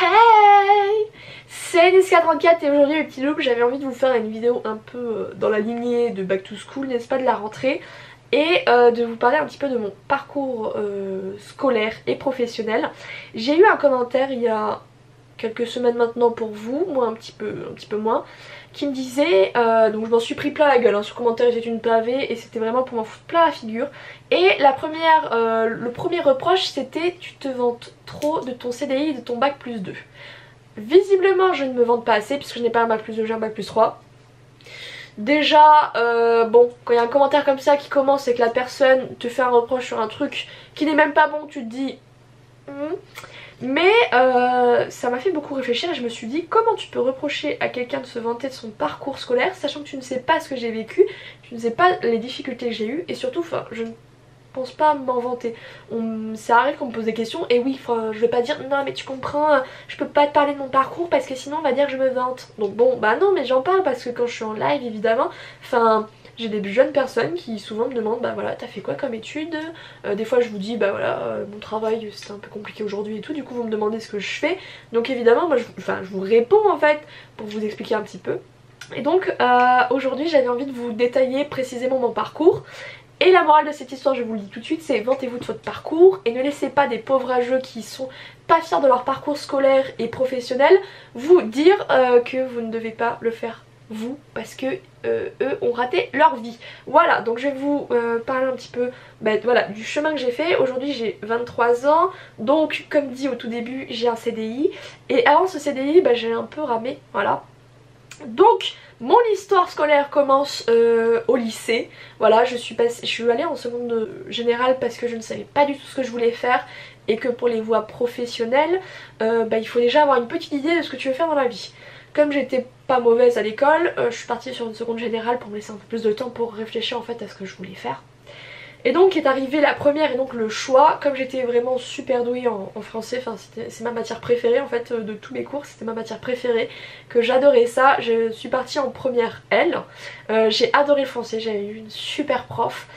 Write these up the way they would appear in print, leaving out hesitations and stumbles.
Hey, c'est Niska34 et aujourd'hui le petit loop, j'avais envie de vous faire une vidéo un peu dans la lignée de Back to School, n'est-ce pas, de la rentrée, et de vous parler un petit peu de mon parcours scolaire et professionnel. J'ai eu un commentaire il y a quelques semaines maintenant pour vous, moi un petit peu moins, qui me disait, donc je m'en suis pris plein la gueule, hein, ce commentaire était une pavée et c'était vraiment pour m'en foutre plein la figure. Et le premier reproche c'était: tu te vantes trop de ton CDI et de ton bac plus 2. Visiblement je ne me vante pas assez puisque je n'ai pas un bac plus 2, j'ai un bac plus 3. Déjà, bon, quand il y a un commentaire comme ça qui commence et que la personne te fait un reproche sur un truc qui n'est même pas bon, tu te dis... Mais ça m'a fait beaucoup réfléchir et je me suis dit, comment tu peux reprocher à quelqu'un de se vanter de son parcours scolaire sachant que tu ne sais pas ce que j'ai vécu, tu ne sais pas les difficultés que j'ai eues et surtout, enfin, je ne pense pas m'en vanter. Ça arrive qu'on me pose des questions et oui, je vais pas dire non mais tu comprends, je peux pas te parler de mon parcours parce que sinon on va dire que je me vante. Donc bon, bah non, mais j'en parle parce que quand je suis en live évidemment, enfin... J'ai des jeunes personnes qui souvent me demandent bah voilà, t'as fait quoi comme études, des fois je vous dis bah voilà, mon travail c'était un peu compliqué aujourd'hui et tout, du coup vous me demandez ce que je fais, donc évidemment moi je vous réponds en fait pour vous expliquer un petit peu. Et donc aujourd'hui j'avais envie de vous détailler précisément mon parcours. Et la morale de cette histoire, je vous le dis tout de suite, c'est vantez-vous de votre parcours et ne laissez pas des pauvres rageux qui sont pas fiers de leur parcours scolaire et professionnel vous dire que vous ne devez pas le faire vous parce que eux ont raté leur vie. Voilà, donc je vais vous parler un petit peu voilà, du chemin que j'ai fait. Aujourd'hui j'ai 23 ans, donc comme dit au tout début j'ai un CDI et avant ce CDI j'ai un peu ramé, voilà. Donc mon histoire scolaire commence au lycée. Voilà, je suis allée en seconde générale parce que je ne savais pas du tout ce que je voulais faire et que pour les voies professionnelles, il faut déjà avoir une petite idée de ce que tu veux faire dans la vie. Comme j'étais pas mauvaise à l'école, je suis partie sur une seconde générale pour me laisser un peu plus de temps pour réfléchir en fait à ce que je voulais faire. Et donc est arrivée la première et donc le choix. Comme j'étais vraiment super douée en français, enfin c'est ma matière préférée en fait de tous mes cours, c'était ma matière préférée, que j'adorais ça, je suis partie en première L. J'ai adoré le français, j'avais eu une super prof.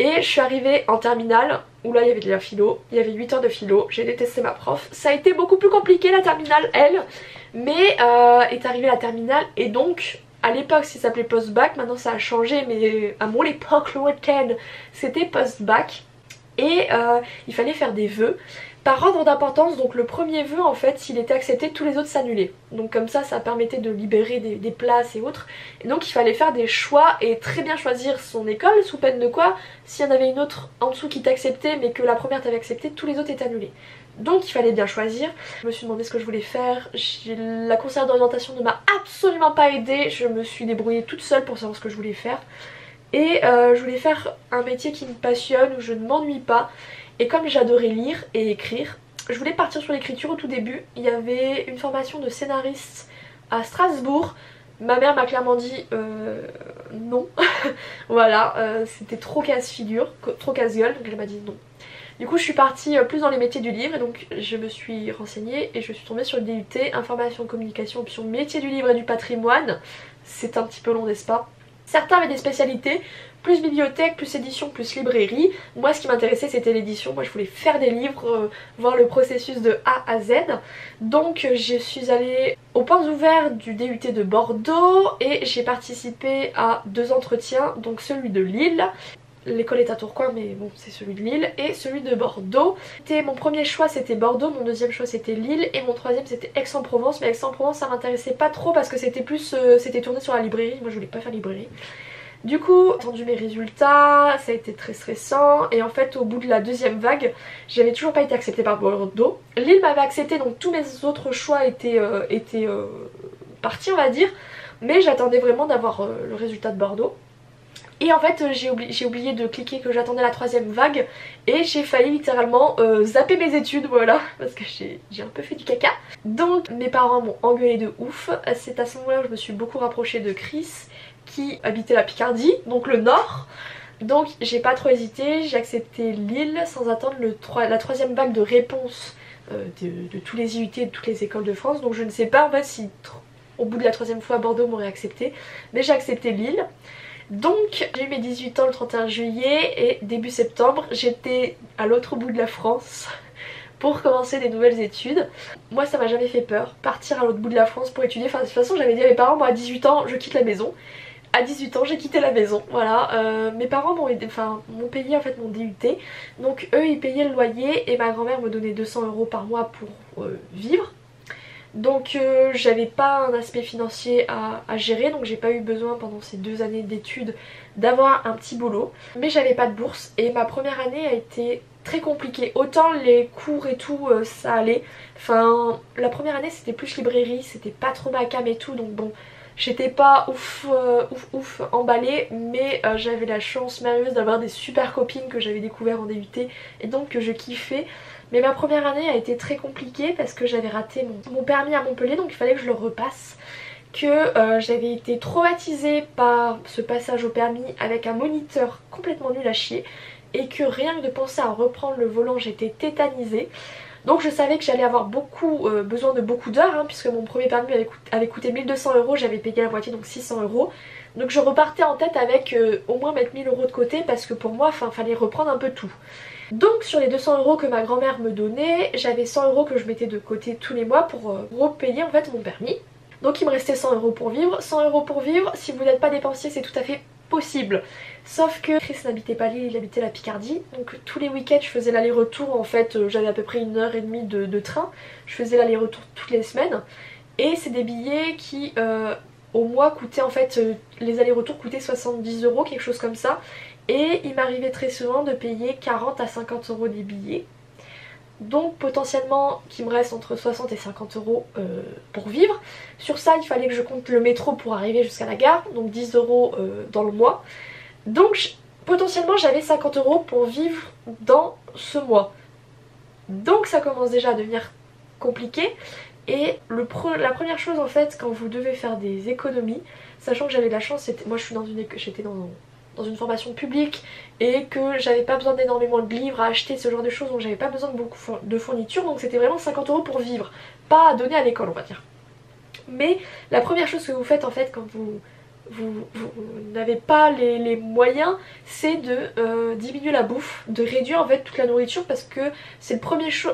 Et je suis arrivée en terminale où là il y avait de la philo, il y avait 8 heures de philo, j'ai détesté ma prof. Ça a été beaucoup plus compliqué la terminale L, mais est arrivée la terminale et donc à l'époque ça s'appelait post-bac, maintenant ça a changé mais à mon époque lointaine c'était post-bac. Et il fallait faire des vœux par ordre d'importance, donc le premier vœu en fait s'il était accepté tous les autres s'annulaient. Donc comme ça permettait de libérer des places et autres. Et donc il fallait faire des choix et très bien choisir son école sous peine de quoi, s'il y en avait une autre en dessous qui t'acceptait mais que la première t'avait accepté, tous les autres étaient annulés. Donc il fallait bien choisir. Je me suis demandé ce que je voulais faire, la conseillère d'orientation ne m'a absolument pas aidée, je me suis débrouillée toute seule pour savoir ce que je voulais faire. Et je voulais faire un métier qui me passionne, où je ne m'ennuie pas. Et comme j'adorais lire et écrire, je voulais partir sur l'écriture au tout début. Il y avait une formation de scénariste à Strasbourg. Ma mère m'a clairement dit non. Voilà, c'était trop casse-figure, trop casse-gueule, donc elle m'a dit non. Du coup je suis partie plus dans les métiers du livre et donc je me suis renseignée et je suis tombée sur le DUT, information communication option métier du livre et du patrimoine. C'est un petit peu long, n'est-ce pas? Certains avaient des spécialités, plus bibliothèque, plus édition, plus librairie. Moi ce qui m'intéressait c'était l'édition, moi je voulais faire des livres, voir le processus de A à Z. Donc je suis allée aux portes ouvertes du DUT de Bordeaux et j'ai participé à 2 entretiens, donc celui de Lille. L'école est à Tourcoing mais bon c'est celui de Lille et celui de Bordeaux. Mon premier choix c'était Bordeaux, mon deuxième choix c'était Lille et mon troisième c'était Aix-en-Provence. Mais Aix-en-Provence ça m'intéressait pas trop parce que c'était plus c'était tourné sur la librairie, moi je voulais pas faire librairie. Du coup, j'ai attendu mes résultats, ça a été très stressant et en fait au bout de la deuxième vague, j'avais toujours pas été acceptée par Bordeaux. Lille m'avait acceptée donc tous mes autres choix étaient partis on va dire, mais j'attendais vraiment d'avoir le résultat de Bordeaux. Et en fait j'ai oublié de cliquer que j'attendais la troisième vague et j'ai failli littéralement zapper mes études, voilà, parce que j'ai un peu fait du caca. Donc mes parents m'ont engueulé de ouf, c'est à ce moment là où je me suis beaucoup rapprochée de Chris qui habitait la Picardie, donc le nord. Donc j'ai pas trop hésité, j'ai accepté Lille sans attendre la troisième vague de réponse de tous les IUT et de toutes les écoles de France. Donc je ne sais pas en fait si au bout de la troisième fois Bordeaux m'aurait accepté, mais j'ai accepté Lille. Donc j'ai eu mes 18 ans le 31 juillet et début septembre j'étais à l'autre bout de la France pour commencer des nouvelles études. Moi ça m'a jamais fait peur, partir à l'autre bout de la France pour étudier. Enfin de toute façon j'avais dit à mes parents, moi à 18 ans je quitte la maison. À 18 ans j'ai quitté la maison, voilà. Mes parents m'ont payé en fait mon DUT. Donc eux ils payaient le loyer et ma grand-mère me donnait 200 € par mois pour vivre. Donc j'avais pas un aspect financier à gérer, donc j'ai pas eu besoin pendant ces 2 années d'études d'avoir un petit boulot. Mais j'avais pas de bourse et ma première année a été très compliquée. Autant les cours et tout ça allait. Enfin la première année c'était plus librairie, c'était pas trop ma cam et tout, donc bon j'étais pas ouf emballée, mais j'avais la chance merveilleuse d'avoir des super copines que j'avais découvert en DUT et donc que je kiffais. Mais ma première année a été très compliquée parce que j'avais raté mon permis à Montpellier, donc il fallait que je le repasse. Que j'avais été traumatisée par ce passage au permis avec un moniteur complètement nul à chier et que rien que de penser à reprendre le volant j'étais tétanisée. Donc je savais que j'allais avoir besoin de beaucoup d'heures hein, puisque mon premier permis avait coûté 1200 €, j'avais payé la moitié donc 600 €. Donc je repartais en tête avec au moins mettre 1000 € de côté parce que pour moi fallait reprendre un peu tout. Donc sur les 200 € que ma grand-mère me donnait, j'avais 100 € que je mettais de côté tous les mois pour repayer en fait mon permis. Donc il me restait 100 € pour vivre. 100 € pour vivre, si vous n'êtes pas dépensier c'est tout à fait possible. Sauf que Chris n'habitait pas Lille, il habitait la Picardie. Donc tous les week-ends je faisais l'aller-retour, en fait j'avais à peu près 1h30 de train. Je faisais l'aller-retour toutes les semaines. Et c'est des billets qui au mois coûtaient en fait, les allers-retours coûtaient 70 €, quelque chose comme ça. Et il m'arrivait très souvent de payer 40 à 50 € des billets. Donc potentiellement qu'il me reste entre 60 et 50 € pour vivre. Sur ça il fallait que je compte le métro pour arriver jusqu'à la gare, donc 10 € dans le mois. Donc potentiellement j'avais 50 € pour vivre dans ce mois. Donc ça commence déjà à devenir compliqué. Et la première chose en fait quand vous devez faire des économies, sachant que j'avais de la chance, moi je suis j'étais dans une formation publique et que j'avais pas besoin d'énormément de livres à acheter, ce genre de choses, donc j'avais pas besoin de beaucoup de fournitures, donc c'était vraiment 50 € pour vivre, pas à donner à l'école on va dire. Mais la première chose que vous faites en fait quand vous n'avez pas les moyens, c'est de diminuer la bouffe, de réduire en fait toute la nourriture parce que c'est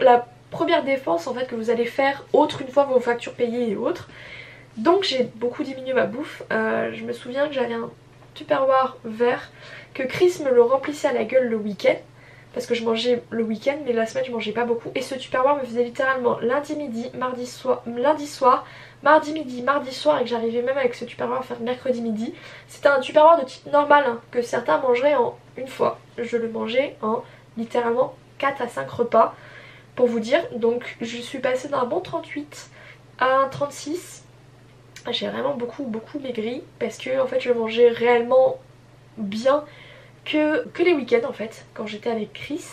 la première dépense en fait que vous allez faire autre une fois vos factures payées et autres. Donc j'ai beaucoup diminué ma bouffe. Je me souviens que j'avais un Tupperware vert que Chris me le remplissait à la gueule le week-end parce que je mangeais le week-end mais la semaine je mangeais pas beaucoup et ce Tupperware me faisait littéralement lundi midi, lundi soir, mardi midi, mardi soir et que j'arrivais même avec ce Tupperware à faire mercredi midi. C'était un Tupperware de type normal hein, que certains mangeraient en une fois. Je le mangeais en littéralement 4 à 5 repas pour vous dire. Donc je suis passée d'un bon 38 à un 36. J'ai vraiment beaucoup maigri parce que en fait je mangeais réellement bien que les week-ends en fait quand j'étais avec Chris.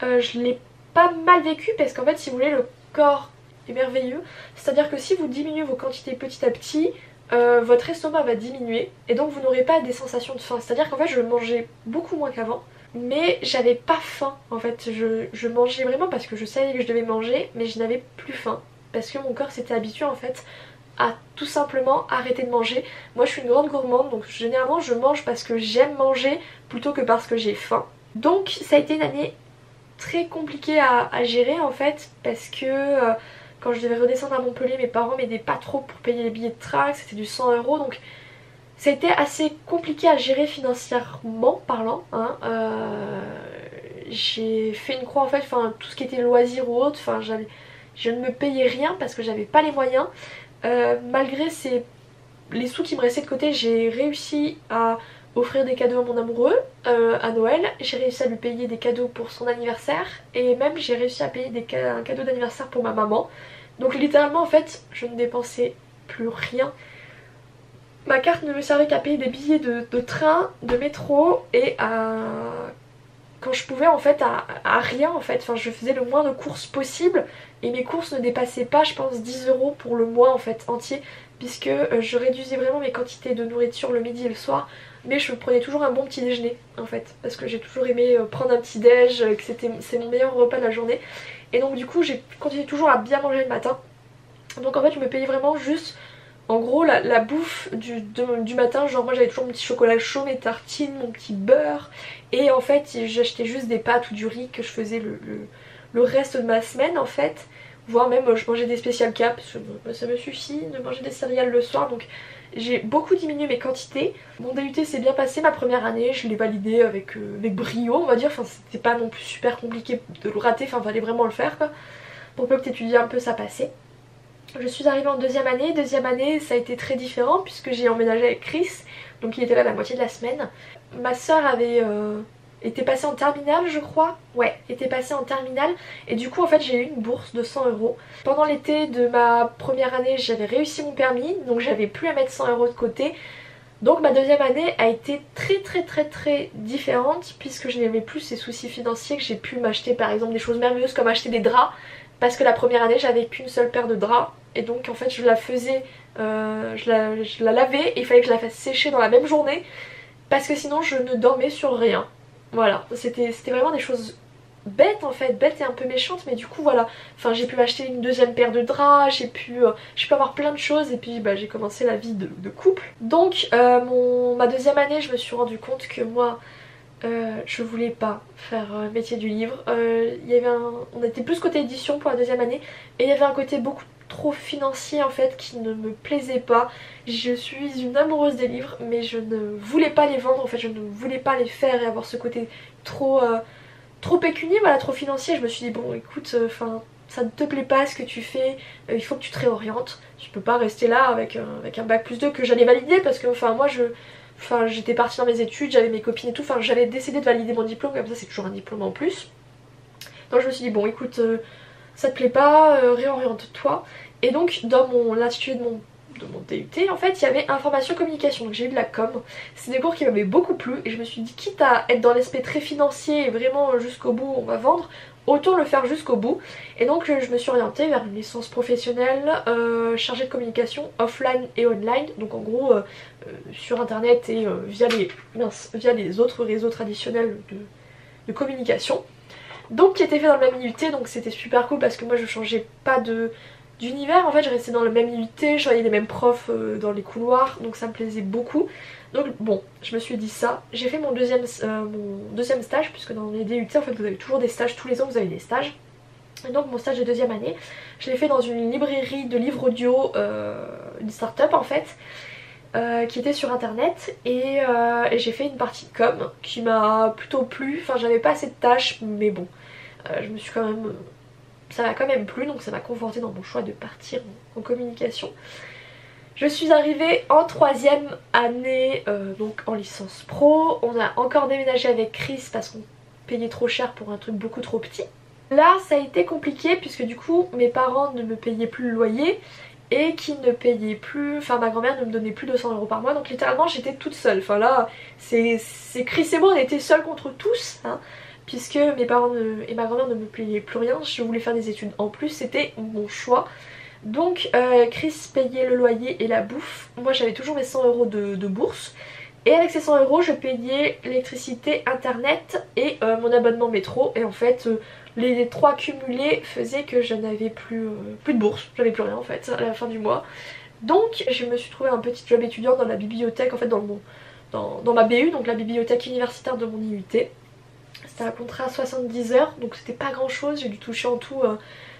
Je l'ai pas mal vécu parce qu'en fait si vous voulez le corps est merveilleux, c'est à dire que si vous diminuez vos quantités petit à petit votre estomac va diminuer et donc vous n'aurez pas des sensations de faim, c'est à dire qu'en fait je mangeais beaucoup moins qu'avant mais j'avais pas faim en fait, je mangeais vraiment parce que je savais que je devais manger mais je n'avais plus faim parce que mon corps s'était habitué en fait à tout simplement arrêter de manger. Moi je suis une grande gourmande donc généralement je mange parce que j'aime manger plutôt que parce que j'ai faim. Donc ça a été une année très compliquée à gérer en fait parce que quand je devais redescendre à Montpellier mes parents m'aidaient pas trop pour payer les billets de train, c'était du 100 € donc ça a été assez compliqué à gérer financièrement parlant hein. J'ai fait une croix en fait, tout ce qui était loisirs ou autre, je ne me payais rien parce que j'avais pas les moyens. Malgré les sous qui me restaient de côté, j'ai réussi à offrir des cadeaux à mon amoureux à Noël. J'ai réussi à lui payer des cadeaux pour son anniversaire et même j'ai réussi à payer un cadeau d'anniversaire pour ma maman. Donc littéralement en fait je ne dépensais plus rien. Ma carte ne me servait qu'à payer des billets de train, de métro et quand je pouvais en fait à rien en fait, je faisais le moins de courses possible et mes courses ne dépassaient pas je pense 10 € pour le mois en fait entier puisque je réduisais vraiment mes quantités de nourriture le midi et le soir mais je prenais toujours un bon petit déjeuner en fait parce que j'ai toujours aimé prendre un petit déj, que c'est mon meilleur repas de la journée et donc du coup j'ai continué toujours à bien manger le matin donc en fait je me payais vraiment juste en gros la bouffe du matin, genre moi j'avais toujours mon petit chocolat chaud, mes tartines, mon petit beurre et en fait j'achetais juste des pâtes ou du riz que je faisais le reste de ma semaine en fait. Voire même je mangeais des spécial caps, parce que ça me suffit de manger des céréales le soir, donc j'ai beaucoup diminué mes quantités. Mon DUT s'est bien passé ma première année, je l'ai validé avec brio on va dire, enfin c'était pas non plus super compliqué de le rater, enfin fallait vraiment le faire quoi. Pour peu que t'étudies un peu ça passait. Je suis arrivée en deuxième année ça a été très différent puisque j'ai emménagé avec Chris, donc il était là la moitié de la semaine. Ma soeur avait était passée en terminale je crois, ouais, était passée en terminale et du coup en fait j'ai eu une bourse de 100 €. Pendant l'été de ma première année j'avais réussi mon permis, donc j'avais plus à mettre 100 € de côté. Donc ma deuxième année a été très différente puisque je n'avais plus ces soucis financiers, que j'ai pu m'acheter par exemple des choses merveilleuses comme acheter des draps, parce que la première année j'avais qu'une seule paire de draps et donc en fait je la faisais, je la lavais et il fallait que je la fasse sécher dans la même journée parce que sinon je ne dormais sur rien. Voilà, c'était vraiment des choses bêtes en fait, bêtes et un peu méchantes, mais du coup voilà, enfin j'ai pu m'acheter une deuxième paire de draps, j'ai pu avoir plein de choses et puis bah, j'ai commencé la vie de couple. Donc ma deuxième année je me suis rendu compte que moi je voulais pas faire métier du livre. On était plus côté édition pour la deuxième année et il y avait un côté beaucoup trop financier en fait qui ne me plaisait pas. Je suis une amoureuse des livres mais je ne voulais pas les vendre en fait, je ne voulais pas les faire et avoir ce côté trop pécunier, voilà, trop financier. Je me suis dit bon écoute, enfin ça ne te plaît pas ce que tu fais, il faut que tu te réorientes. Tu peux pas rester là avec un bac plus 2 que j'allais valider parce que enfin moi j'étais partie dans mes études, j'avais mes copines et tout, enfin j'avais décidé de valider mon diplôme, comme ça c'est toujours un diplôme en plus. Donc je me suis dit bon écoute, ça te plaît pas, réoriente-toi. Et donc dans l'intitulé de mon DUT en fait il y avait information communication, donc j'ai eu de la com. C'est des cours qui m'avaient beaucoup plu et je me suis dit quitte à être dans l'aspect très financier et vraiment jusqu'au bout on va vendre, autant le faire jusqu'au bout. Et donc je me suis orientée vers une licence professionnelle chargée de communication offline et online, donc en gros sur internet et via les autres réseaux traditionnels de communication. Donc qui était fait dans le même IUT, donc c'était super cool parce que moi je changeais pas d'univers, en fait je restais dans le même IUT, je voyais les mêmes profs dans les couloirs, donc ça me plaisait beaucoup. Donc bon, je me suis dit ça. J'ai fait mon deuxième stage, puisque dans les DUT en fait vous avez toujours des stages, tous les ans vous avez des stages. Et donc mon stage de deuxième année, je l'ai fait dans une librairie de livres audio, une start-up en fait, qui était sur internet et j'ai fait une partie de com qui m'a plutôt plu. Enfin j'avais pas assez de tâches mais bon, je me suis quand même... ça m'a quand même plu, donc ça m'a conforté dans mon choix de partir en communication. Je suis arrivée en troisième année, donc en licence pro. On a encore déménagé avec Chris parce qu'on payait trop cher pour un truc beaucoup trop petit. Là ça a été compliqué puisque du coup mes parents ne me payaient plus le loyer et qui ne payaient plus, enfin ma grand-mère ne me donnait plus 200 € par mois, donc littéralement j'étais toute seule. Enfin là c'est Chris et moi on était seuls contre tous hein, puisque mes parents et ma grand-mère ne me payaient plus rien. Je voulais faire des études en plus, c'était mon choix. Donc Chris payait le loyer et la bouffe, moi j'avais toujours mes 100 € de bourse. Et avec ces 100 € je payais l'électricité, internet et mon abonnement métro. Et en fait les trois cumulés faisaient que je n'avais plus de bourse, j'avais plus rien en fait à la fin du mois. Donc je me suis trouvé un petit job étudiant dans la bibliothèque, en fait dans ma BU, donc la bibliothèque universitaire de mon IUT. C'était un contrat à 70 heures, donc c'était pas grand chose, j'ai dû toucher en tout...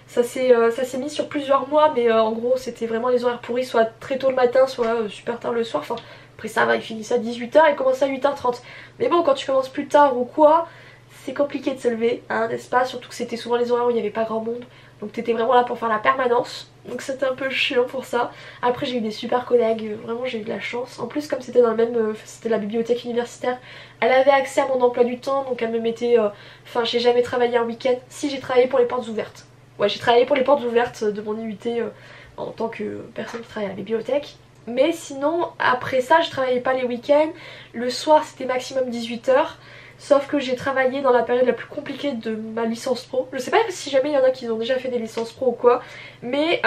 ça s'est mis sur plusieurs mois, mais en gros c'était vraiment les horaires pourris, soit très tôt le matin, soit super tard le soir. Enfin après ça va, il finissait à 18 h et commençait à 8 h 30. Mais bon, quand tu commences plus tard ou quoi, c'est compliqué de se lever, hein, n'est-ce pas? Surtout que c'était souvent les horaires où il n'y avait pas grand monde, donc t'étais vraiment là pour faire la permanence. Donc c'était un peu chiant pour ça. Après j'ai eu des super collègues, vraiment j'ai eu de la chance. En plus comme c'était dans le même, c'était la bibliothèque universitaire, elle avait accès à mon emploi du temps, donc elle me mettait... Enfin j'ai jamais travaillé un week-end. Si, j'ai travaillé pour les portes ouvertes. Ouais, j'ai travaillé pour les portes ouvertes de mon IUT en tant que personne qui travaille à la bibliothèque. Mais sinon après ça je travaillais pas les week-ends. Le soir c'était maximum 18 h. Sauf que j'ai travaillé dans la période la plus compliquée de ma licence pro. Je sais pas si jamais il y en a qui ont déjà fait des licences pro ou quoi, mais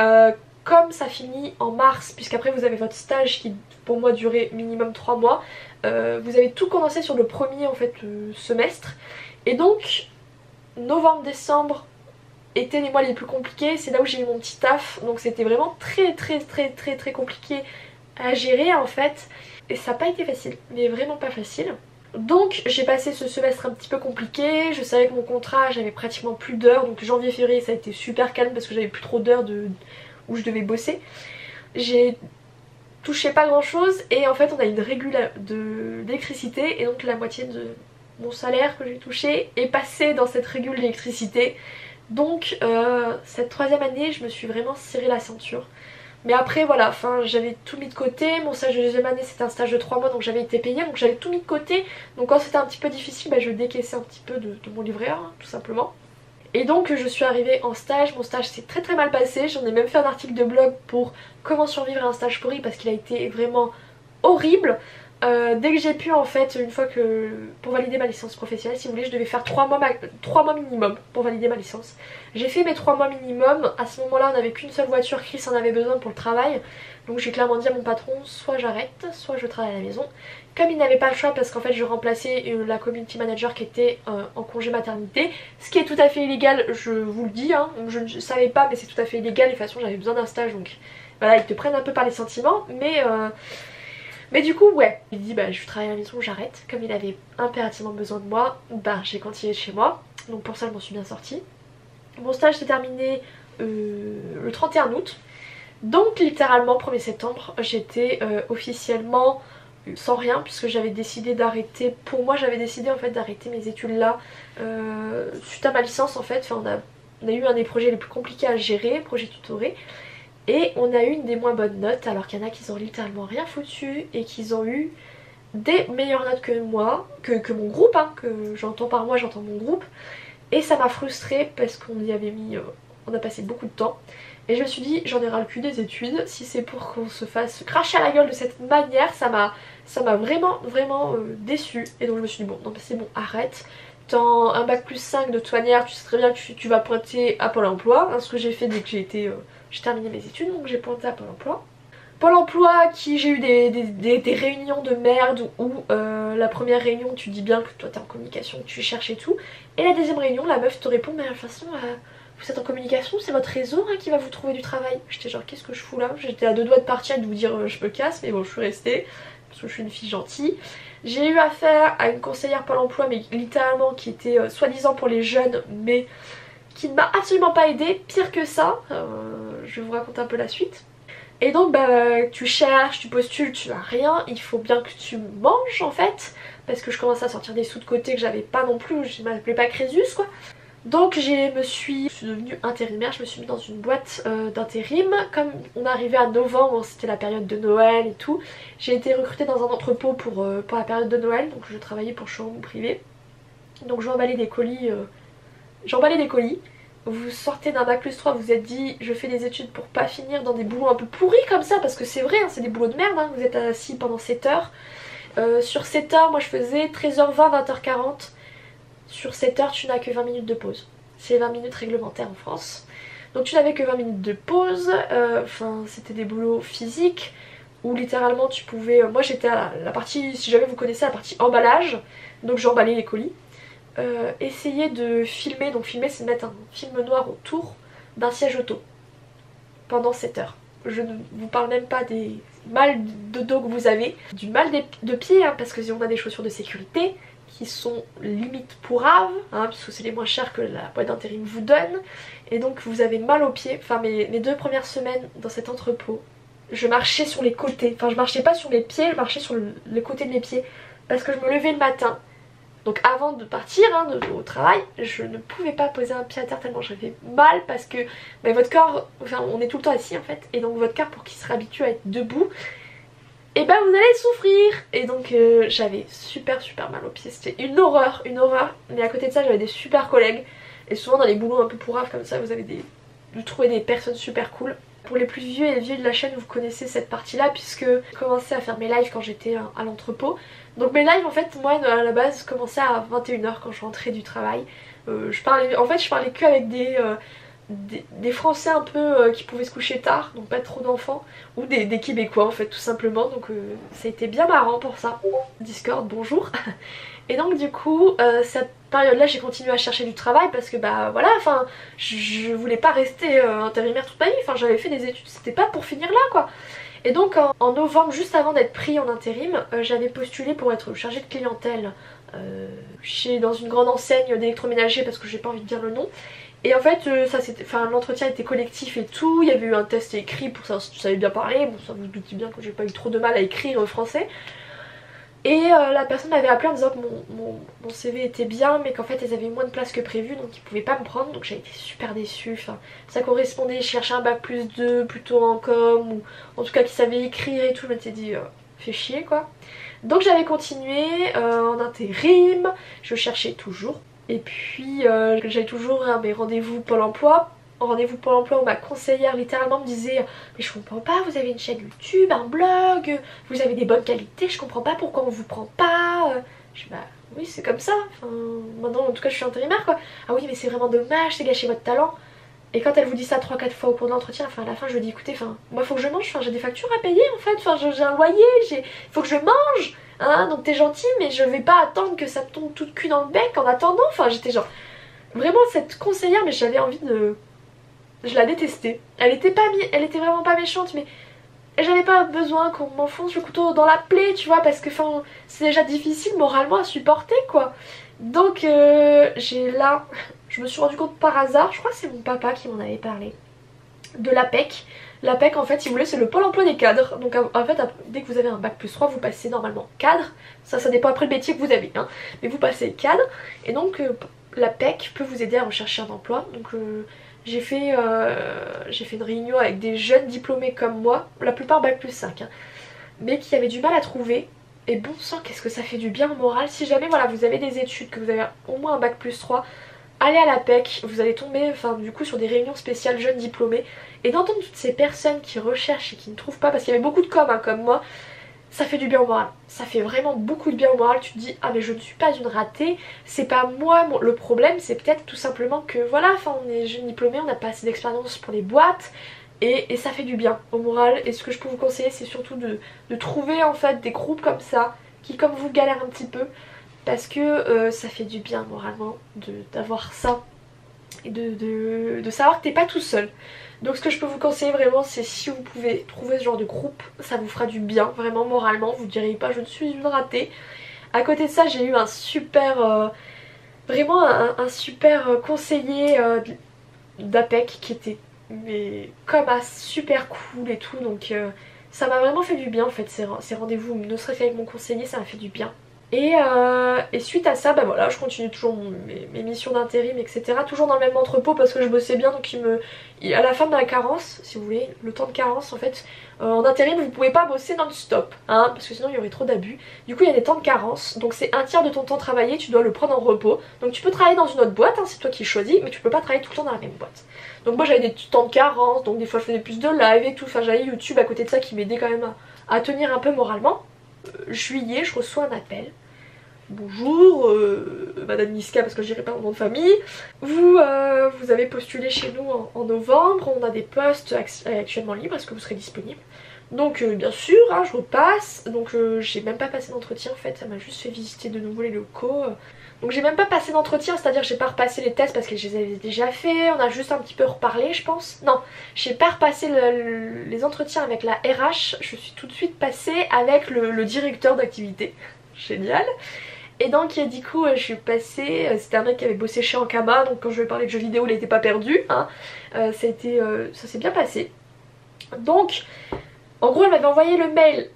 comme ça finit en mars, puisqu'après vous avez votre stage qui pour moi durait minimum 3 mois, vous avez tout condensé sur le premier en fait semestre. Et donc novembre-décembre étaient les mois les plus compliqués, c'est là où j'ai eu mon petit taf, donc c'était vraiment très compliqué à gérer en fait. Et ça n'a pas été facile, mais vraiment pas facile. Donc j'ai passé ce semestre un petit peu compliqué, je savais que mon contrat j'avais pratiquement plus d'heures, donc janvier-février ça a été super calme parce que j'avais plus trop d'heures où je devais bosser. J'ai touché pas grand chose et en fait on a une régule d'électricité et donc la moitié de mon salaire que j'ai touché est passé dans cette régule d'électricité. Donc cette troisième année je me suis vraiment serré la ceinture. Mais après voilà, j'avais tout mis de côté, mon stage de deuxième année c'était un stage de 3 mois donc j'avais été payée, donc j'avais tout mis de côté. Donc quand c'était un petit peu difficile, je décaissais un petit peu de mon livret A, hein, tout simplement. Et donc je suis arrivée en stage, mon stage s'est très très mal passé, j'en ai même fait un article de blog pour comment survivre à un stage pourri parce qu'il a été vraiment horrible. Dès que j'ai pu en fait, une fois que pour valider ma licence professionnelle, si vous voulez, je devais faire 3 mois minimum pour valider ma licence. J'ai fait mes 3 mois minimum, à ce moment là on n'avait qu'une seule voiture, Chris en avait besoin pour le travail. Donc j'ai clairement dit à mon patron, soit j'arrête, soit je travaille à la maison. Comme il n'avait pas le choix parce qu'en fait je remplaçais la community manager qui était en congé maternité, ce qui est tout à fait illégal, je vous le dis, hein. Je ne savais pas mais c'est tout à fait illégal, et de toute façon j'avais besoin d'un stage donc voilà, ils te prennent un peu par les sentiments, mais du coup ouais, il dit je travaille à la maison, j'arrête. Comme il avait impérativement besoin de moi, j'ai continué chez moi, donc pour ça je m'en suis bien sortie. Mon stage s'est terminé le 31 août, donc littéralement 1er septembre j'étais officiellement sans rien puisque j'avais décidé d'arrêter, pour moi j'avais décidé en fait d'arrêter mes études là suite à ma licence en fait. On a eu un des projets les plus compliqués à gérer, projet tutoré, et on a eu une des moins bonnes notes alors qu'il y en a qui ont littéralement rien foutu et qui ont eu des meilleures notes que moi, que mon groupe, hein, que j'entends par moi, j'entends mon groupe, et ça m'a frustrée parce qu'on y avait mis, on a passé beaucoup de temps. Et je me suis dit, j'en ai ras le cul des études, si c'est pour qu'on se fasse cracher à la gueule de cette manière, ça m'a vraiment déçue. Et donc je me suis dit, bon, non mais c'est bon, arrête. T'as un bac+5 de toute manière, tu sais très bien que tu vas pointer à Pôle emploi, hein, ce que j'ai fait dès que j'ai terminé mes études, donc j'ai pointé à Pôle emploi. Pôle emploi, j'ai eu des réunions de merde où la première réunion tu dis bien que toi t'es en communication, que tu cherches et tout, et la deuxième réunion la meuf te répond mais de toute façon vous êtes en communication, c'est votre réseau qui va vous trouver du travail. J'étais genre qu'est-ce que je fous là, j'étais à 2 doigts de partir et de vous dire je me casse, mais bon je suis restée parce que je suis une fille gentille. J'ai eu affaire à une conseillère Pôle emploi mais littéralement qui était soi-disant pour les jeunes mais qui ne m'a absolument pas aidée, pire que ça, je vais vous raconter un peu la suite. Et donc tu cherches, tu postules, tu n'as rien, il faut bien que tu manges en fait, parce que je commençais à sortir des sous de côté que j'avais pas non plus, je m'appelais pas Crésus quoi. Donc je suis devenue intérimaire, je me suis mise dans une boîte d'intérim. Comme on arrivait à novembre, c'était la période de Noël et tout, j'ai été recrutée dans un entrepôt pour la période de Noël, donc je travaillais pour showroom privé. Donc j'emballais des colis, Vous sortez d'un bac+3, vous vous êtes dit je fais des études pour pas finir dans des boulots un peu pourris comme ça, parce que c'est vrai, hein, c'est des boulots de merde, hein, vous êtes assis pendant 7 heures. Sur 7 heures, moi je faisais 13h20, 20h40. Sur 7 heures, tu n'as que 20 minutes de pause. C'est 20 minutes réglementaires en France. Donc tu n'avais que 20 minutes de pause, c'était des boulots physiques où littéralement tu pouvais... moi j'étais à la partie, si jamais vous connaissez, la partie emballage, donc j'emballais les colis. Essayer de filmer, donc filmer c'est mettre un film noir autour d'un siège auto pendant 7 heures. Je ne vous parle même pas des mal de dos que vous avez, du mal de pied, hein, parce que on a des chaussures de sécurité qui sont limite pourraves, hein, puisque c'est les moins chers que la boîte d'intérim vous donne, et donc vous avez mal aux pieds. Enfin mes 2 premières semaines dans cet entrepôt, je marchais sur les côtés, enfin je marchais pas sur les pieds, je marchais sur le côté de mes pieds, parce que je me levais le matin. Donc avant de partir au travail, je ne pouvais pas poser un pied à terre tellement j'avais mal, parce que votre corps, on est tout le temps assis en fait, et donc votre corps pour qu'il se réhabitue à être debout, et vous allez souffrir. Et donc j'avais super mal aux pieds, c'était une horreur, mais à côté de ça j'avais des super collègues, et souvent dans les boulots un peu pourraves comme ça vous trouvez des personnes super cool. Pour les plus vieux et les vieux de la chaîne, vous connaissez cette partie là puisque j'ai commencé à faire mes lives quand j'étais à l'entrepôt. Donc mes lives en fait moi à la base commençaient à 21 h quand je rentrais du travail. Je parlais que avec des Français un peu qui pouvaient se coucher tard, donc pas trop d'enfants, ou des Québécois en fait tout simplement, donc ça a été bien marrant pour ça. Discord, bonjour. Et donc du coup, cette période-là, j'ai continué à chercher du travail parce que bah voilà, enfin, je voulais pas rester intérimaire toute ma vie, enfin j'avais fait des études, c'était pas pour finir là quoi. Et donc en novembre, juste avant d'être pris en intérim, j'avais postulé pour être chargée de clientèle dans une grande enseigne d'électroménager parce que j'ai pas envie de dire le nom. Et en fait, l'entretien était collectif et tout, il y avait eu un test écrit pour savoir si tu savais bien parler, bon ça vous doutez bien que j'ai pas eu trop de mal à écrire français. Et la personne m'avait appelé en disant que mon CV était bien mais qu'en fait ils avaient moins de place que prévu donc ils pouvaient pas me prendre, donc j'ai été super déçue. Enfin, ça correspondait, je cherchais un bac+2 plutôt en com ou en tout cas qui savait écrire et tout, je m'étais dit fait chier quoi. Donc j'avais continué en intérim, je cherchais toujours. Et puis j'avais toujours mes rendez-vous Pôle emploi. En rendez-vous Pôle emploi où ma conseillère littéralement me disait mais je comprends pas, vous avez une chaîne YouTube, un blog, vous avez des bonnes qualités, je comprends pas pourquoi on vous prend pas. Je dis bah oui c'est comme ça, enfin, maintenant en tout cas je suis intérimaire quoi. Ah oui mais c'est vraiment dommage, c'est gâcher votre talent. Et quand elle vous dit ça 3-4 fois au cours de l'entretien, enfin à la fin je lui dis écoutez, enfin moi faut que je mange, enfin j'ai des factures à payer en fait, enfin j'ai un loyer, faut que je mange, hein, donc t'es gentil mais je vais pas attendre que ça me tombe toute cul dans le bec en attendant, enfin j'étais genre vraiment cette conseillère mais j'avais envie de... Je la détestais. Elle était vraiment pas méchante mais j'avais pas besoin qu'on m'enfonce le couteau dans la plaie tu vois parce que c'est déjà difficile moralement à supporter quoi. Donc je me suis rendu compte par hasard, je crois que c'est mon papa qui m'en avait parlé, de l'APEC. L'APEC en fait si vous voulez c'est le pôle emploi des cadres. Donc en fait dès que vous avez un bac+3 vous passez normalement cadre. Ça dépend après le métier que vous avez hein. Mais vous passez cadre et donc l'APEC peut vous aider à rechercher un emploi. Donc j'ai fait une réunion avec des jeunes diplômés comme moi, la plupart bac+5 hein, mais qui avaient du mal à trouver. Et bon sang qu'est-ce que ça fait du bien au moral. Si jamais voilà vous avez des études, que vous avez au moins un bac+3, allez à l'APEC, vous allez tomber du coup sur des réunions spéciales jeunes diplômés. Et d'entendre toutes ces personnes qui recherchent et qui ne trouvent pas, parce qu'il y avait beaucoup de com hein, comme moi, ça fait du bien au moral. Ça fait vraiment beaucoup de bien au moral. Tu te dis ah mais je ne suis pas une ratée, c'est pas moi le problème, c'est peut-être tout simplement que voilà, enfin on est jeunes diplômés, on n'a pas assez d'expérience pour les boîtes. Et ça fait du bien au moral. Et ce que je peux vous conseiller c'est surtout de trouver en fait des groupes comme ça qui comme vous galèrent un petit peu. Parce que ça fait du bien moralement d'avoir ça. Et de savoir que t'es pas tout seul. Donc ce que je peux vous conseiller vraiment c'est si vous pouvez trouver ce genre de groupe, ça vous fera du bien vraiment moralement, vous ne direz pas je ne suis une ratée. À côté de ça j'ai eu un super, vraiment un super conseiller d'APEC qui était mais comme super cool et tout, donc ça m'a vraiment fait du bien en fait ces rendez-vous, ne serait-ce qu'avec mon conseiller ça m'a fait du bien. Et suite à ça, bah voilà, je continue toujours mes missions d'intérim, etc. Toujours dans le même entrepôt parce que je bossais bien, donc à la fin de la carence, si vous voulez, le temps de carence en fait, en intérim vous pouvez pas bosser non-stop, hein, parce que sinon il y aurait trop d'abus. Du coup il y a des temps de carence, donc c'est un tiers de ton temps travaillé, tu dois le prendre en repos. Donc tu peux travailler dans une autre boîte, hein, c'est toi qui choisis, mais tu peux pas travailler tout le temps dans la même boîte. Donc moi j'avais des temps de carence, donc des fois je faisais plus de live et tout, enfin j'avais YouTube à côté de ça qui m'aidait quand même à tenir un peu moralement. Juillet, je reçois un appel. Bonjour, Madame Niska, parce que je dirais pas mon nom de famille. Vous avez postulé chez nous en novembre, on a des postes actuellement libres, est-ce que vous serez disponible? Donc bien sûr, hein, je repasse, donc j'ai même pas passé d'entretien en fait, ça m'a juste fait visiter de nouveau les locaux. Donc j'ai même pas passé d'entretien, c'est à dire que j'ai pas repassé les tests parce que je les avais déjà fait, on a juste un petit peu reparlé je pense. Non, j'ai pas repassé les entretiens avec la RH, je suis tout de suite passée avec le directeur d'activité. Génial. Et donc du coup je suis passée, c'était un mec qui avait bossé chez Ankama, donc quand je lui ai parlé de jeux vidéo il était pas perdu, hein. Ça s'est bien passé. Donc en gros elle m'avait envoyé le mail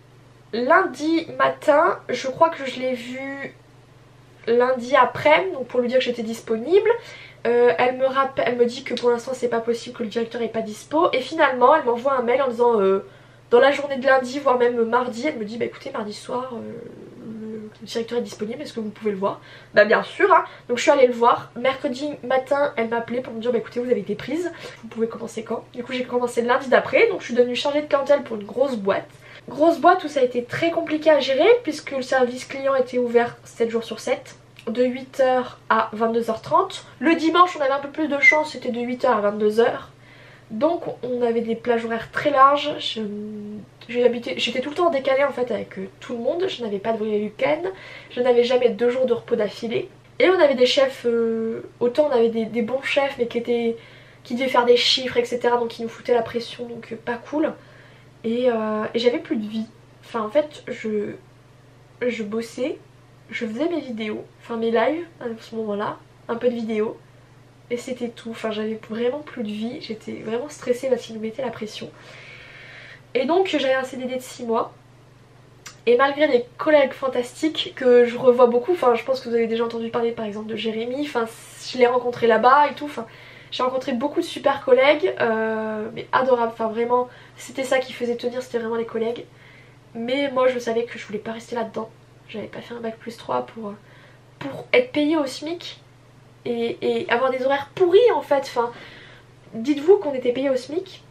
lundi matin, je crois que je l'ai vu lundi après, donc pour lui dire que j'étais disponible. Elle me dit que pour l'instant c'est pas possible, que le directeur est pas dispo, et finalement elle m'envoie un mail en disant dans la journée de lundi voire même mardi, elle me dit bah écoutez mardi soir le directeur est disponible, est-ce que vous pouvez le voir? Bah bien sûr hein. Donc je suis allée le voir, mercredi matin elle m'a appelé pour me dire bah écoutez vous avez été prise, vous pouvez commencer quand? Du coup j'ai commencé le lundi d'après, donc je suis devenue chargée de clientèle pour une grosse boîte. Grosse boîte où ça a été très compliqué à gérer puisque le service client était ouvert 7 jours sur 7. de 8h à 22h30. Le dimanche on avait un peu plus de chance, c'était de 8h à 22h. Donc on avait des plages horaires très larges. J'étais tout le temps en décalé en fait avec tout le monde. Je n'avais pas de vrai week-end. Je n'avais jamais 2 jours de repos d'affilée. Et on avait des chefs, autant on avait des bons chefs mais qui devaient faire des chiffres etc. Donc qui nous foutaient la pression, donc pas cool. Et j'avais plus de vie. Enfin en fait je bossais, je faisais mes vidéos, enfin mes lives à ce moment-là, un peu de vidéos. Et c'était tout, enfin j'avais vraiment plus de vie, j'étais vraiment stressée parce qu'ils nous mettaient la pression. Et donc j'avais un CDD de 6 mois. Et malgré des collègues fantastiques que je revois beaucoup, enfin je pense que vous avez déjà entendu parler par exemple de Jérémy, enfin je l'ai rencontré là-bas et tout, enfin j'ai rencontré beaucoup de super collègues, mais adorables, enfin vraiment c'était ça qui faisait tenir, c'était vraiment les collègues. Mais moi je savais que je voulais pas rester là-dedans, j'avais pas fait un bac+3 pour être payée au SMIC. Et avoir des horaires pourris en fait, enfin dites-vous qu'on était payé au SMIC,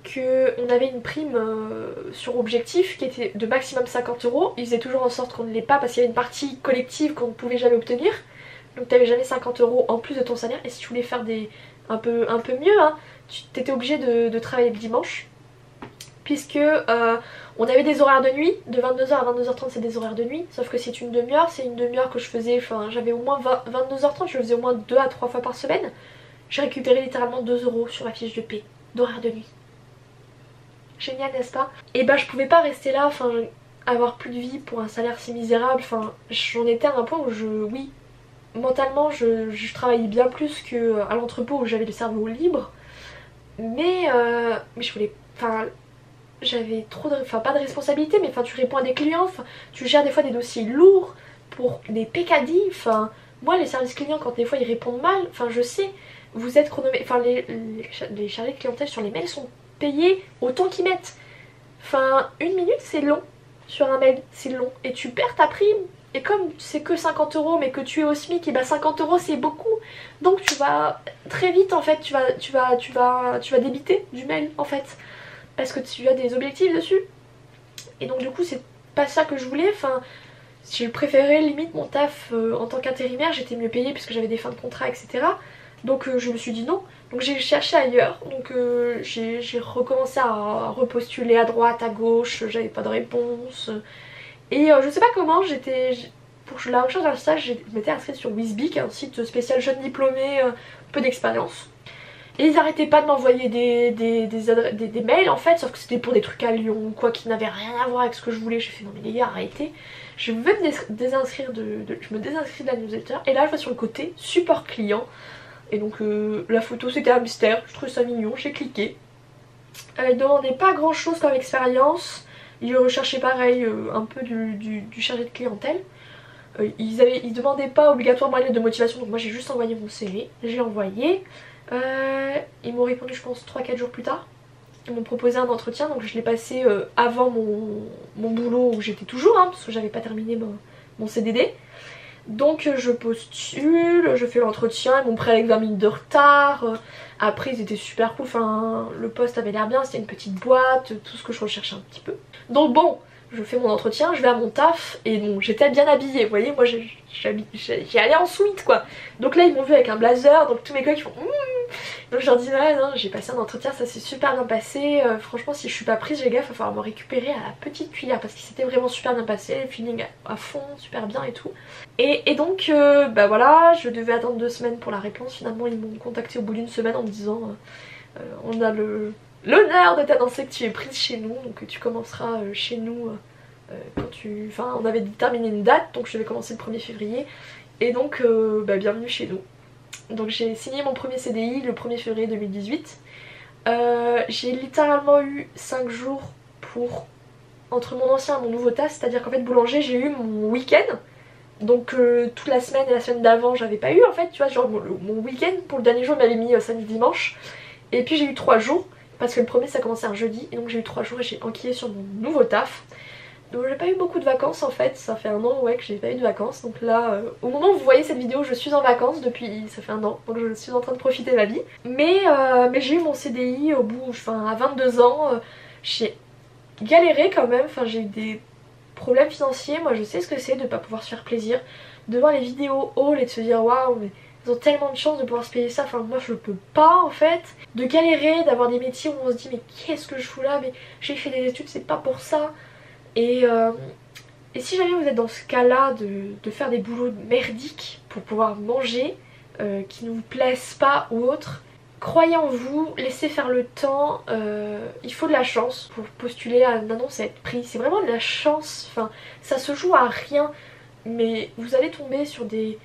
qu'on avait une prime sur objectif qui était de maximum 50 €. Ils faisaient toujours en sorte qu'on ne l'ait pas parce qu'il y avait une partie collective qu'on ne pouvait jamais obtenir, donc t'avais jamais 50 € en plus de ton salaire. Et si tu voulais faire un peu mieux hein, tu t'étais obligé de travailler le dimanche, puisque on avait des horaires de nuit, de 22h à 22h30 c'est des horaires de nuit, sauf que c'est une demi-heure, c'est une demi-heure que je faisais, enfin j'avais au moins 22h30, je le faisais au moins 2 à 3 fois par semaine. J'ai récupéré littéralement 2 € sur ma fiche de paie d'horaire de nuit. Génial n'est-ce pas? Et bah je pouvais pas rester là, enfin avoir plus de vie pour un salaire si misérable, enfin j'en étais à un point où oui, mentalement je travaillais bien plus qu'à l'entrepôt où j'avais le cerveau libre, mais je voulais, enfin j'avais trop de, enfin pas de responsabilité, mais enfin tu réponds à des clients, enfin tu gères des fois des dossiers lourds pour des pécadilles, enfin moi les services clients quand des fois ils répondent mal, enfin je sais, vous êtes chronométré, enfin les chargés de clientèle sur les mails sont payés autant qu'ils mettent, enfin 1 minute c'est long sur un mail, c'est long et tu perds ta prime. Et comme c'est que 50 € mais que tu es au SMIC, et bah 50 € c'est beaucoup, donc tu vas très vite en fait, tu vas débiter du mail en fait, parce que tu as des objectifs dessus. Et donc du coup c'est pas ça que je voulais, enfin j'ai préféré limite mon taf en tant qu'intérimaire, j'étais mieux payée puisque j'avais des fins de contrat etc. Donc je me suis dit non, donc j'ai cherché ailleurs, donc j'ai recommencé à repostuler à droite, à gauche, j'avais pas de réponse. Et je sais pas comment, pour la recherche d'un stage, je m'étais inscrite sur Wizbee, un site spécial jeunes diplômés, peu d'expérience. Et ils arrêtaient pas de m'envoyer des mails en fait, sauf que c'était pour des trucs à Lyon ou quoi qui n'avaient rien à voir avec ce que je voulais. J'ai fait non mais les gars arrêtez, je veux me désinscrire je me désinscris de la newsletter. Et là je vois sur le côté support client. Et donc la photo c'était un mystère, je trouvais ça mignon, j'ai cliqué. Ils demandaient pas grand chose comme expérience. Ils recherchaient pareil un peu du chargé de clientèle. Ils demandaient pas obligatoirement une lettre de motivation, donc moi j'ai juste envoyé mon CV, j'ai envoyé. Ils m'ont répondu je pense 3-4 jours plus tard. Ils m'ont proposé un entretien, donc je l'ai passé avant mon boulot où j'étais toujours, hein, parce que j'avais pas terminé mon CDD. Donc je postule, je fais l'entretien, ils m'ont pris avec 20 minutes de retard. Après ils étaient super cool, enfin le poste avait l'air bien, c'était une petite boîte, tout ce que je recherchais un petit peu. Donc bon, je fais mon entretien, je vais à mon taf et bon j'étais bien habillée, vous voyez, moi j'y allais en suite quoi. Donc là ils m'ont vu avec un blazer, donc tous mes collègues font donc je leur dis ouais non j'ai passé un entretien, ça s'est super bien passé, franchement si je suis pas prise les gars il va falloir me récupérer à la petite cuillère parce qu'il s'était vraiment super bien passé, le feeling à fond, super bien et tout. Et donc bah voilà, je devais attendre 2 semaines pour la réponse, finalement ils m'ont contacté au bout d'1 semaine en me disant on a l'honneur de t'annoncer que tu es prise chez nous, donc tu commenceras chez nous quand tu... Enfin on avait déterminé une date, donc je devais commencer le 1er février et donc bah, bienvenue chez nous. Donc j'ai signé mon premier CDI le 1er février 2018. J'ai littéralement eu 5 jours pour... entre mon ancien et mon nouveau taf, c'est-à-dire qu'en fait boulanger j'ai eu mon week-end. Donc toute la semaine et la semaine d'avant j'avais pas eu en fait, tu vois, genre mon week-end pour le dernier jour il m'avait mis samedi dimanche. Et puis j'ai eu 3 jours, parce que le premier ça commençait un jeudi, et donc j'ai eu 3 jours et j'ai enquillé sur mon nouveau taf. Donc j'ai pas eu beaucoup de vacances en fait, ça fait 1 an ouais que j'ai pas eu de vacances. Donc là au moment où vous voyez cette vidéo je suis en vacances depuis, ça fait 1 an, donc je suis en train de profiter de ma vie. Mais j'ai eu mon CDI au bout, enfin à 22 ans, j'ai galéré quand même, enfin j'ai eu des problèmes financiers, moi je sais ce que c'est de pas pouvoir se faire plaisir. de voir les vidéos haul et de se dire waouh mais ils ont tellement de chance de pouvoir se payer ça, enfin moi je peux pas en fait. De galérer, d'avoir des métiers où on se dit mais qu'est-ce que je fous là, mais j'ai fait des études, c'est pas pour ça. Et si jamais vous êtes dans ce cas-là de faire des boulots merdiques pour pouvoir manger, qui ne vous plaisent pas ou autre, croyez en vous, laissez faire le temps, il faut de la chance pour postuler à une annonce et être pris. C'est vraiment de la chance, enfin ça se joue à rien, mais vous allez tomber sur des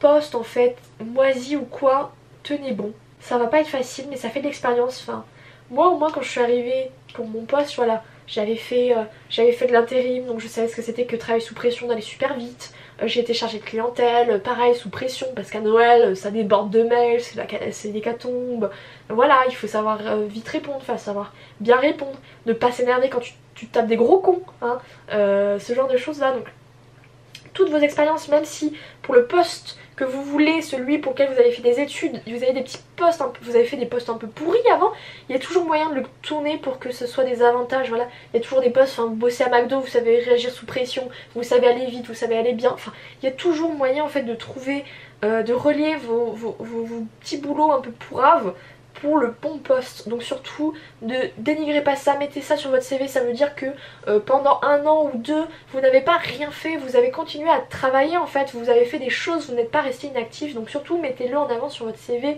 postes en fait moisis ou quoi, tenez bon. Ça va pas être facile mais ça fait de l'expérience, enfin moi au moins quand je suis arrivée pour mon poste, voilà, j'avais fait de l'intérim donc je savais ce que c'était que travailler sous pression, d'aller super vite. J'ai été chargée de clientèle, pareil sous pression parce qu'à Noël ça déborde de mails, c'est l'hécatombe. Voilà, il faut savoir vite répondre, enfin savoir bien répondre, ne pas s'énerver quand tu tapes des gros cons, hein, ce genre de choses là. Donc toutes vos expériences, même si pour le poste que vous voulez, celui pour lequel vous avez fait des études, vous avez des petits postes, vous avez fait des postes un peu pourris avant, il y a toujours moyen de le tourner pour que ce soit des avantages, voilà. Il y a toujours des postes, enfin vous bossez à McDo, vous savez réagir sous pression, vous savez aller vite, vous savez aller bien, enfin il y a toujours moyen en fait de trouver, de relier vos petits boulots un peu pourraves pour le bon poste. Donc surtout ne dénigrez pas ça, mettez ça sur votre CV, ça veut dire que pendant 1 an ou 2 vous n'avez pas rien fait, vous avez continué à travailler en fait, vous avez fait des choses, vous n'êtes pas resté inactif, donc surtout mettez-le en avant sur votre CV.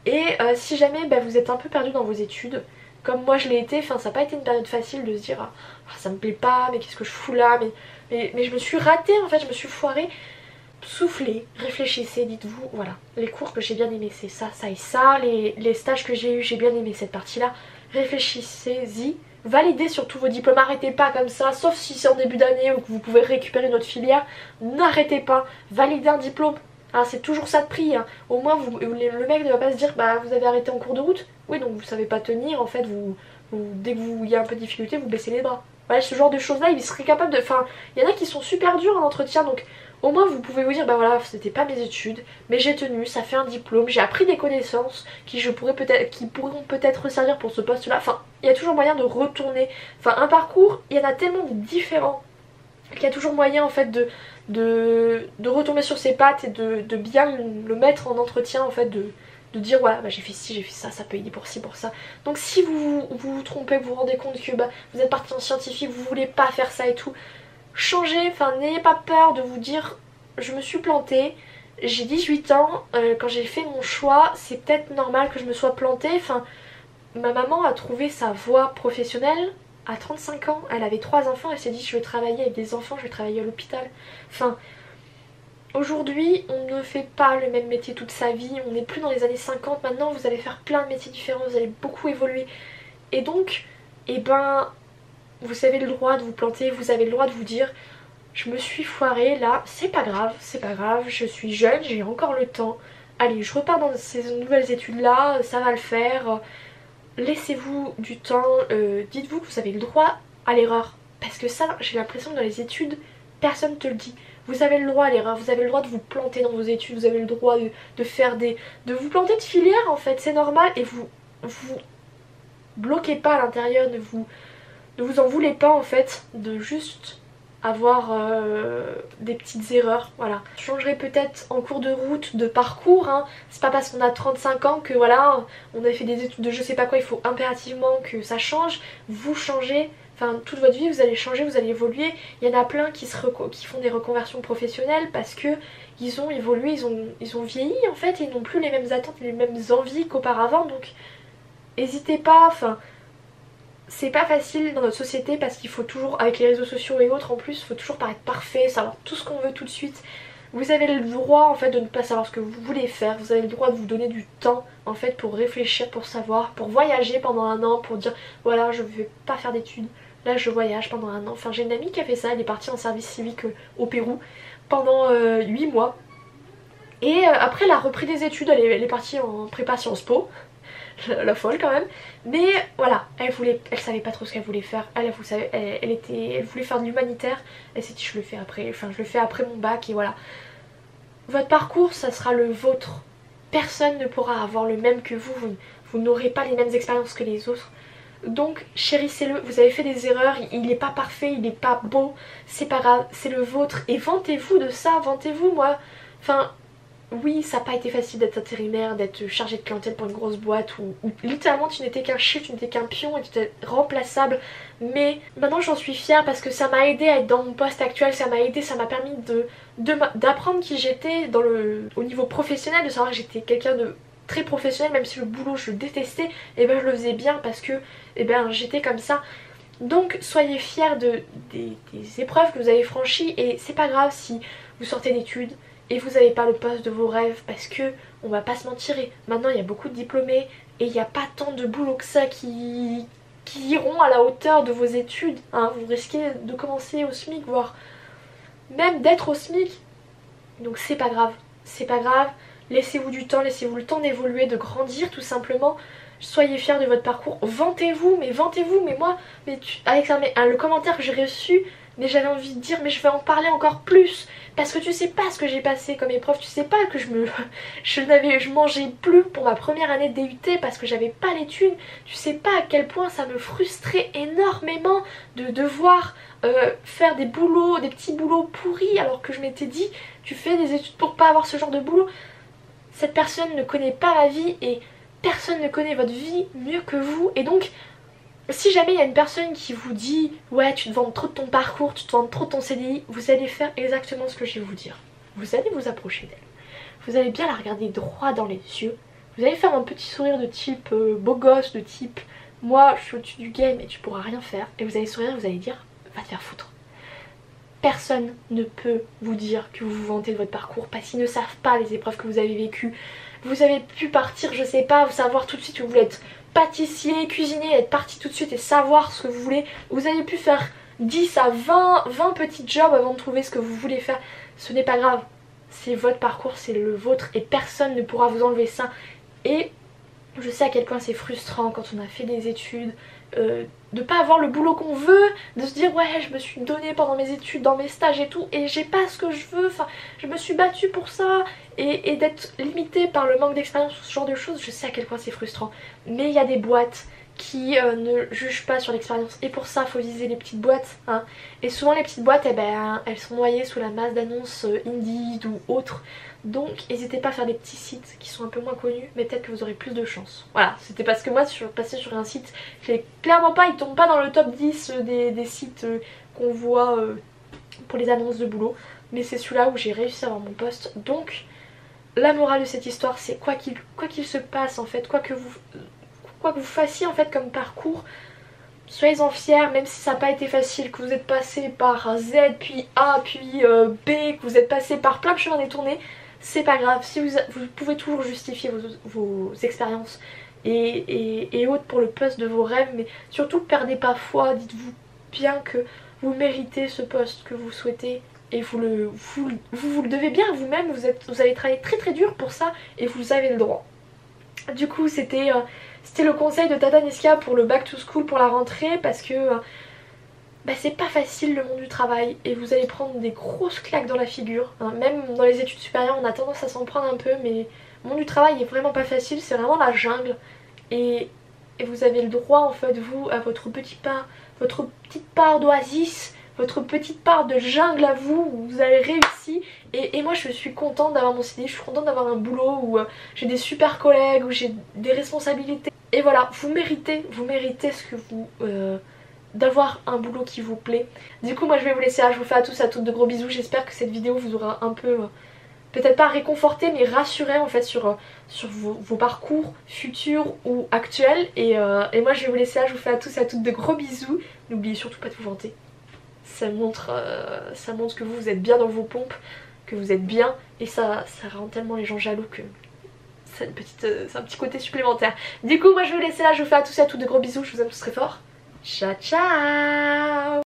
Et si jamais vous êtes un peu perdu dans vos études, comme moi je l'ai été, enfin ça n'a pas été une période facile de se dire ah, ça me plaît pas, mais qu'est-ce que je fous là, mais je me suis ratée en fait, je me suis foirée. Soufflez, réfléchissez, dites-vous, voilà, les cours que j'ai bien aimé c'est ça, ça et ça, les stages que j'ai eu j'ai bien aimé cette partie-là, réfléchissez-y, validez surtout vos diplômes, arrêtez pas comme ça, sauf si c'est en début d'année ou que vous pouvez récupérer une autre filière, n'arrêtez pas, validez un diplôme, hein, c'est toujours ça de prix, hein. Au moins le mec ne va pas se dire bah vous avez arrêté en cours de route, oui donc vous savez pas tenir, en fait dès que il y a un peu de difficulté vous baissez les bras. Voilà, ce genre de choses là il serait capable de, enfin il y en a qui sont super durs en entretien donc au moins vous pouvez vous dire bah voilà c'était pas mes études mais j'ai tenu, ça fait un diplôme, j'ai appris des connaissances qui pourront peut-être servir pour ce poste là. Enfin il y a toujours moyen de retourner, enfin un parcours il y en a tellement de différents qu'il y a toujours moyen en fait de retomber sur ses pattes et de bien le mettre en entretien en fait, de dire voilà bah, j'ai fait ci, j'ai fait ça, ça peut aider pour ci, pour ça. Donc si vous trompez, vous vous rendez compte que vous êtes parti en scientifique, vous voulez pas faire ça et tout, changez, enfin n'ayez pas peur de vous dire je me suis plantée, j'ai 18 ans, quand j'ai fait mon choix, c'est peut-être normal que je me sois plantée, enfin ma maman a trouvé sa voie professionnelle à 35 ans, elle avait 3 enfants, elle s'est dit je veux travailler avec des enfants, je vais travailler à l'hôpital. Enfin, aujourd'hui on ne fait pas le même métier toute sa vie, on n'est plus dans les années 50, maintenant vous allez faire plein de métiers différents, vous allez beaucoup évoluer. Et donc, eh ben, vous avez le droit de vous planter, vous avez le droit de vous dire je me suis foirée là, c'est pas grave, je suis jeune, j'ai encore le temps. Allez, je repars dans ces nouvelles études là, ça va le faire. Laissez-vous du temps, dites-vous que vous avez le droit à l'erreur. Parce que ça, j'ai l'impression que dans les études, personne ne te le dit. Vous avez le droit à l'erreur, vous avez le droit de vous planter dans vos études, vous avez le droit de faire de vous planter de filière en fait, c'est normal. Et vous bloquez pas à l'intérieur, ne vous en voulez pas en fait, de juste avoir des petites erreurs, voilà. Je changerai peut-être en cours de route, de parcours, hein. C'est pas parce qu'on a 35 ans que voilà, on a fait des études de je sais pas quoi, il faut impérativement que ça change. Vous changez, enfin toute votre vie vous allez changer, vous allez évoluer. Il y en a plein qui font des reconversions professionnelles parce que ils ont évolué, ils ont vieilli en fait, et ils n'ont plus les mêmes attentes, les mêmes envies qu'auparavant, donc n'hésitez pas, enfin c'est pas facile dans notre société parce qu'il faut toujours, avec les réseaux sociaux et autres en plus, il faut toujours paraître parfait, savoir tout ce qu'on veut tout de suite. Vous avez le droit en fait de ne pas savoir ce que vous voulez faire, vous avez le droit de vous donner du temps en fait pour réfléchir, pour savoir, pour voyager pendant 1 an, pour dire voilà je vais pas faire d'études, là je voyage pendant 1 an. Enfin j'ai une amie qui a fait ça, elle est partie en service civique au Pérou pendant 8 mois. Et après elle a repris des études, elle est partie en prépa Sciences Po. La folle quand même, mais voilà, elle savait pas trop ce qu'elle voulait faire, vous savez, elle voulait faire de l'humanitaire, elle s'est dit je le fais après, enfin je le fais après mon bac et voilà. Votre parcours ça sera le vôtre, personne ne pourra avoir le même que vous n'aurez pas les mêmes expériences que les autres, Donc chérissez-le, vous avez fait des erreurs, il n'est pas parfait, il n'est pas beau, c'est pas grave, c'est le vôtre. Et vantez-vous de ça, vantez-vous moi. Enfin, oui, ça n'a pas été facile d'être intérimaire, d'être chargé de clientèle pour une grosse boîte où littéralement tu n'étais qu'un chiffre, tu n'étais qu'un pion et tu étais remplaçable. Mais maintenant j'en suis fière parce que ça m'a aidé à être dans mon poste actuel, ça m'a aidé, ça m'a permis d'apprendre qui j'étais au niveau professionnel, de savoir que j'étais quelqu'un de très professionnel, même si le boulot je le détestais, et ben je le faisais bien parce que j'étais comme ça. Donc soyez fiers des épreuves que vous avez franchies et c'est pas grave si vous sortez d'études et vous n'avez pas le poste de vos rêves parce que on va pas se mentir, maintenant il y a beaucoup de diplômés et il n'y a pas tant de boulot que ça qui iront à la hauteur de vos études, hein. Vous risquez de commencer au SMIC, voire même d'être au SMIC, donc c'est pas grave, c'est pas grave. Laissez-vous du temps, laissez-vous le temps d'évoluer, de grandir tout simplement. Soyez fiers de votre parcours, vantez-vous, mais moi, avec le commentaire que j'ai reçu, mais j'avais envie de dire mais je vais en parler encore plus parce que tu sais pas ce que j'ai passé comme épreuve, tu sais pas que je mangeais plus pour ma première année de DUT parce que j'avais pas les thunes, tu sais pas à quel point ça me frustrait énormément de devoir faire des boulots, des petits boulots pourris alors que je m'étais dit tu fais des études pour pas avoir ce genre de boulot. Cette personne ne connaît pas ma vie et personne ne connaît votre vie mieux que vous. Et donc, si jamais il y a une personne qui vous dit ouais tu te vantes trop de ton parcours, tu te vantes trop de ton CDI, vous allez faire exactement ce que je vais vous dire. Vous allez vous approcher d'elle. Vous allez bien la regarder droit dans les yeux. Vous allez faire un petit sourire de type beau gosse, de type moi je suis au-dessus du game et tu pourras rien faire. Et vous allez sourire, vous allez dire va te faire foutre. Personne ne peut vous dire que vous vous vantez de votre parcours parce qu'ils ne savent pas les épreuves que vous avez vécues. Vous avez pu partir, je sais pas, vous savoir tout de suite que vous voulez être pâtissier, cuisinier, être parti tout de suite et savoir ce que vous voulez. Vous avez pu faire 10 à 20 petits jobs avant de trouver ce que vous voulez faire. Ce n'est pas grave, c'est votre parcours, c'est le vôtre et personne ne pourra vous enlever ça. Et je sais à quel point c'est frustrant quand on a fait des études, de pas avoir le boulot qu'on veut, de se dire ouais je me suis donnée pendant mes études, dans mes stages et tout et j'ai pas ce que je veux, enfin je me suis battue pour ça et d'être limitée par le manque d'expérience ou ce genre de choses. Je sais à quel point c'est frustrant, mais il y a des boîtes qui ne jugent pas sur l'expérience et pour ça faut viser les petites boîtes, hein. Et souvent les petites boîtes elles sont noyées sous la masse d'annonces Indeed ou autres. Donc n'hésitez pas à faire des petits sites qui sont un peu moins connus, mais peut-être que vous aurez plus de chance. Voilà, c'était parce que moi je suis passée sur un site qui est clairement pas, il tombe pas dans le top 10 des sites qu'on voit pour les annonces de boulot. Mais c'est celui-là où j'ai réussi à avoir mon poste. Donc la morale de cette histoire c'est quoi qu'il se passe en fait, quoi que vous fassiez en fait comme parcours, soyez-en fiers, même si ça n'a pas été facile, que vous êtes passé par Z, puis A, puis B, que vous êtes passé par plein de chemins détournés. C'est pas grave, si vous pouvez toujours justifier vos expériences et autres pour le poste de vos rêves, mais surtout perdez pas foi, dites-vous bien que vous méritez ce poste que vous souhaitez et vous le devez bien à vous-même, vous avez travaillé très très dur pour ça et vous avez le droit. Du coup c'était le conseil de Tata Niska pour le back to school, pour la rentrée, parce que c'est pas facile le monde du travail et vous allez prendre des grosses claques dans la figure, hein. Même dans les études supérieures on a tendance à s'en prendre un peu, mais le monde du travail est vraiment pas facile, c'est vraiment la jungle et vous avez le droit en fait vous à votre petite part d'oasis, votre petite part de jungle à vous où vous avez réussi et moi je suis contente d'avoir mon CDI, je suis contente d'avoir un boulot où j'ai des super collègues, où j'ai des responsabilités et voilà, vous méritez ce que vous... d'avoir un boulot qui vous plaît. Du coup moi je vais vous laisser là, je vous fais à tous à toutes de gros bisous, j'espère que cette vidéo vous aura un peu, peut-être pas réconforté mais rassuré en fait sur vos parcours futurs ou actuels et moi je vais vous laisser là, je vous fais à tous à toutes de gros bisous. N'oubliez surtout pas de vous vanter, ça montre que vous êtes bien dans vos pompes, que vous êtes bien et ça rend tellement les gens jaloux que c'est un petit côté supplémentaire. Du coup moi je vais vous laisser là, je vous fais à tous de gros bisous, je vous aime tous très fort. Ciao ciao.